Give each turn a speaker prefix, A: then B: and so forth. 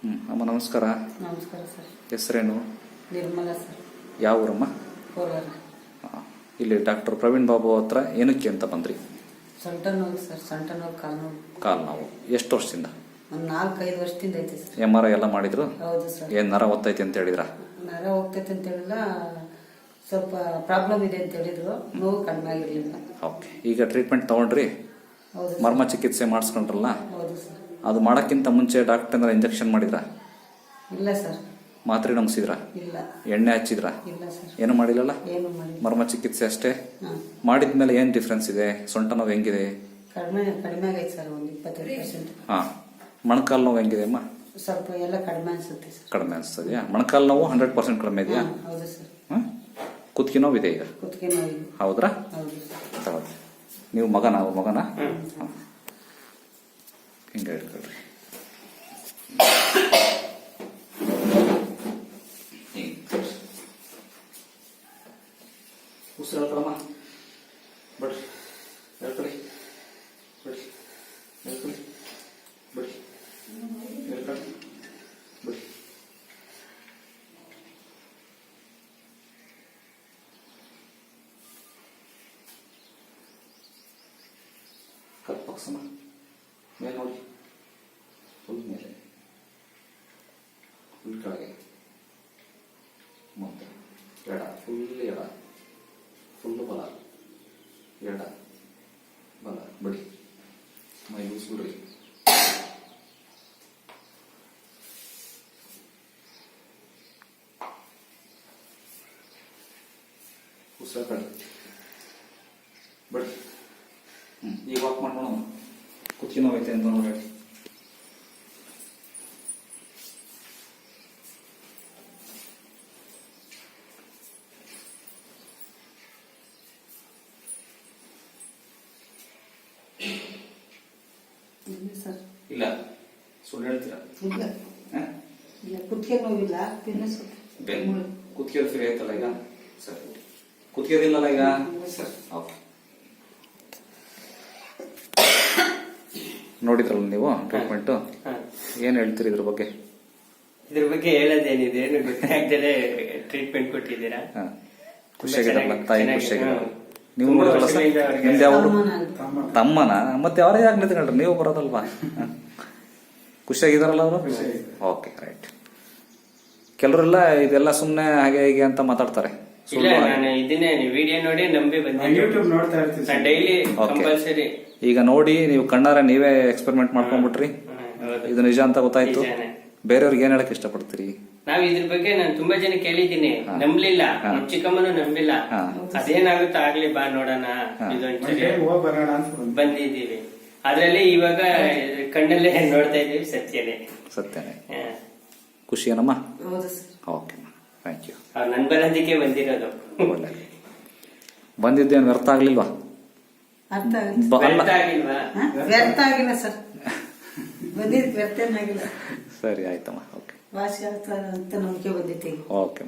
A: ಅಮ್ಮ ನಮಸ್ಕಾರ.
B: ನಮಸ್ಕಾರ ಸರ್.
A: ಹೆಸರೇನು?
B: ನಿರ್ಮಲಾ ಸರ್.
A: ಯಾವ ಊರಮ್ಮ?
B: ಕೋಲಾರ.
A: ಇಲ್ಲಿ ಡಾಕ್ಟರ್ ಪ್ರವೀಣ್ ಬಾಬು ಹತ್ರ ಏನಕ್ಕೆ ಅಂತ ಬಂದ್ರಿ?
B: ಸೊಂಟ ನೋವು ಸರ್, ಸೊಂಟ ನೋವು,
A: ಕಾಲು ನೋವು. ಎಷ್ಟು ವರ್ಷದಿಂದ?
B: ಒಂದು 4-5 ವರ್ಷದಿಂದ ಐತೆ ಸರ್.
A: MRI ಎಲ್ಲ ಮಾಡಿದ್ರು?
B: ಹೌದು ಸರ್.
A: ಏನ್ ನರ ಒತ್ತೈತಿ ಅಂತ ಹೇಳಿದ್ರ?
B: ನರ ಹೋಗ್ತೈತೆ ಅಂತ ಹೇಳಿಲ್ಲ, ಸ್ವಲ್ಪ ಪ್ರಾಬ್ಲಮ್ ಇದೆ ಅಂತ ಹೇಳಿದ್ರು. ನೋವು ಕಡಿಮೆ ಆಗಿರ್ಲಿಲ್ಲ.
A: ಓಕೆ. ಈಗ ಟ್ರೀಟ್ಮೆಂಟ್ ತಗೊಂಡ್ರಿ?
B: ಹೌದು.
A: ಮರ್ಮ ಚಿಕಿತ್ಸೆ ಮಾಡಿಸ್ಕೊಂಡ್ರಲ್ಲ?
B: ಹೌದು ಸರ್.
A: ಅದು ಮಾಡೋಕ್ಕಿಂತ ಮುಂಚೆ ಡಾಕ್ಟರ್ ಇಂಜೆಕ್ಷನ್ ಮಾಡಿದ್ರ?
B: ಇಲ್ಲ ಸರ್.
A: ಮಾತ್ರೆ ನುಂಗ್ಸಿದ್ರ?
B: ಇಲ್ಲ.
A: ಎಣ್ಣೆ ಹಚ್ಚಿದ್ರ?
B: ಇಲ್ಲ ಸರ್.
A: ಏನು ಮಾಡಿಲ್ಲಲ್ಲ?
B: ಏನು ಮಾಡಿ.
A: ಮರ್ಮ ಚಿಕಿತ್ಸೆ ಅಷ್ಟೇ ಮಾಡಿದ್ಮೇಲೆ ಏನ್ ಡಿಫ್ರೆನ್ಸ್ ಇದೆ? ಸೊಂಟ ನೋವು ಹೆಂಗಿದೆ?
B: ಕಡಿಮೆ ಆಗೈತೆ ಸರ್, ಒಂದು 25%.
A: ಹಾ. ಮೊಣಕಾಲು ನೋವು ಹೆಂಗಿದೆ ಅಮ್ಮ?
B: ಸ್ವಲ್ಪ ಎಲ್ಲ ಕಡಿಮೆ ಅನ್ಸುತ್ತೆ ಸರ್.
A: ಕಡಿಮೆ ಅನ್ಸ್ತದ್ಯಾ? ಮೊಣಕಾಲು ನೋವು 100% ಕಡಿಮೆ ಇದೆಯಾ?
B: ಹೌದು ಸರ್.
A: ಕುತ್ತಿಗೆ ನೋವು ಇದೆ ಈಗ?
B: ಕುತ್ತಿಗೆ ನೋವು.
A: ಹೌದ್ರಾ?
B: ಹೌದು ಸರ್.
A: ಹೌದು. ನೀವು ಮಗನ ಹಿಂಗೆ ಹೇಳ್ಕೊಳ್ರಿ. ಉಸಿರು ಹೇಳ್ಕೊಳಮ್ಮ. ಬಿಡ್ರಿ, ಹೇಳ್ಕೊಳಿ. ಬಿಡಿ, ಹೇಳ್ಕೊಳಿ. ಬಿಡಿ, ಹೇಳ್ಕೊಳಿ. ಬಿಡಿ. ಕಲ್ಪಕ್ಸಮ್ಮ ಮೇಲೆ ನೋಡಿ, ಫುಲ್ ಮೇಲೆ, ಫುಲ್ ಕೆಳಗೆ, ಮುಂದೆ ಎಡ, ಫುಲ್ ಎಡ, ಫುಲ್ ಬಲ, ಎಡ ಬಲ. ಬಿಡಿ, ಮೈ ಲೂಸ್ ಬಿಡ್ರಿ. ಉಸಿರು ಕಡೆ ಬಿಡಿ. ಈಗ ವಾಕ್ ಮಾಡ್ಕೊಂಡು ಕುತ್ತಿಗೆ ನೋವೈತೆ ಅಂತ ನೋಡಿ.
B: ಸರ್
A: ಇಲ್ಲ, ಸುಳ್ಳು ಹೇಳ್ತೀರಾ?
B: ಇಲ್ಲ, ಕುತ್ತಿಗೆ ನೋವಿಲ್ಲ.
A: ಕುತ್ತಿಗೆ ಫ್ರೀ ಆಯ್ತಲ್ಲ ಈಗ? ಸರಿ. ಕುತ್ತಿಗೆದಿಲ್ಲಲ್ಲ ಈಗ? ಸರಿ, ಓಕೆ. ನೋಡಿದ್ರಲ್ಲ ನೀವು ಟ್ರೀಟ್ಮೆಂಟ್, ಏನ್ ಹೇಳ್ತೀರಿ ಇದ್ರ ಬಗ್ಗೆ?
C: ಇದ್ರ ಬಗ್ಗೆ ಹೇಳೋದೇನಿದೆ, ಗೊತ್ತಾಗ್ದಲೇ ಟ್ರೀಟ್ಮೆಂಟ್ ಕೊಟ್ಟಿದ್ದೀರಾ.
A: ಖುಷಿಯಾಗಿರಲ್ಲ ತಾಯಿ? ಖುಷಿಯಾಗಿರಲ್ಲ. ನೀವು ನೋಡಿದ್ರಲ್ಲ ಸರ್, ನಿಮ್ದು ಯಾವುದು? ತಮ್ಮನ? ಮತ್ತೆ ಅವರೇ ಯಾಕೆ ನಿಂತ್ಕೊಂಡ್ರಿ? ನೀವು ಬರೋದಲ್ವಾ? ಖುಷಿಯಾಗಿದಾರಲ್ಲ ಅವರು? Okay, right. ಕೆಲವರೆಲ್ಲ ಇದೆಲ್ಲ ಸುಮ್ಮನೆ ಹಾಗೆ ಹೀಗೆ ಅಂತ ಮಾತಾಡ್ತಾರೆ.
C: ಇಲ್ಲ, ನಾನು ಇದನ್ನೇ ವಿಡಿಯೋ ನೋಡಿ ನಂಬಿ ಬಂದೆ.
D: ಯೂಟ್ಯೂಬ್ ನೋಡ್ತಾ ಇರ್ತೀನಿ
C: ಡೈಲಿ ಕಂಪಲ್ಸರಿ.
A: ಈಗ ನೋಡಿ, ನೀವು ಕಣ್ಣಾರೆ ನೀವೇ ಎಕ್ಸ್ಪೆರಿಮೆಂಟ್ ಮಾಡ್ಕೊಂಡ್ಬಿಟ್ರಿ. ಇದು ನಿಜ ಅಂತ ಗೊತ್ತಾಯ್ತು. ಬೇರೆಯವ್ರಿಗೆ ಏನ್ ಹೇಳಕ್ ಇಷ್ಟಪಡ್ತೀರಿ?
C: ನಾವ್ ಇದ್ರ ಬಗ್ಗೆ ನಾನು ತುಂಬಾ ಜನ ಕೇಳಿದ್ದೀನಿ, ನಂಬ್ಲಿಲ್ಲ. ನಮ್ ಚಿಕ್ಕಮ್ಮನು ನಂಬಿಲ್ಲ. ಅದೇನಾಗುತ್ತೋ ಆಗ್ಲಿ, ಬಾ ನೋಡೋಣ ಇದೊಂದ್ಸರಿ ಬಂದಿದ್ದೀವಿ. ಅದ್ರಲ್ಲಿ ಇವಾಗ ಕಣ್ಣಲ್ಲೇ ನೋಡ್ತಾ ಇದೀವಿ. ಸತ್ಯನೇ.
A: ಖುಷಿ ಏನಮ್ಮ?
B: ಹೌದು ಸರ್.
A: Okay, thank you.
C: ನನ್ ಬರೋದಕ್ಕೆ ಬಂದಿರೋದು.
A: ಬಂದಿದ್ದೇನು ವ್ಯರ್ಥ ಆಗ್ಲಿಲ್ವಾ?
B: ಅರ್ಥ
C: ಆಗಿಲ್ವಾ?
B: ವ್ಯರ್ಥ ಆಗಿಲ್ಲ ಸರ್, ಬಂದಿದ್ದು ವ್ಯರ್ಥ ಏನಾಗಿಲ್ಲ.
A: ಸರಿ, ಆಯ್ತಮ್ಮ. ಓಕೆ,
B: ವಾಸಿ ಆಗ್ತದೆ ಅಂತ ನಂಬಿಕೆ ಬಂದಿತ್ತು.
A: ಓಕೆ.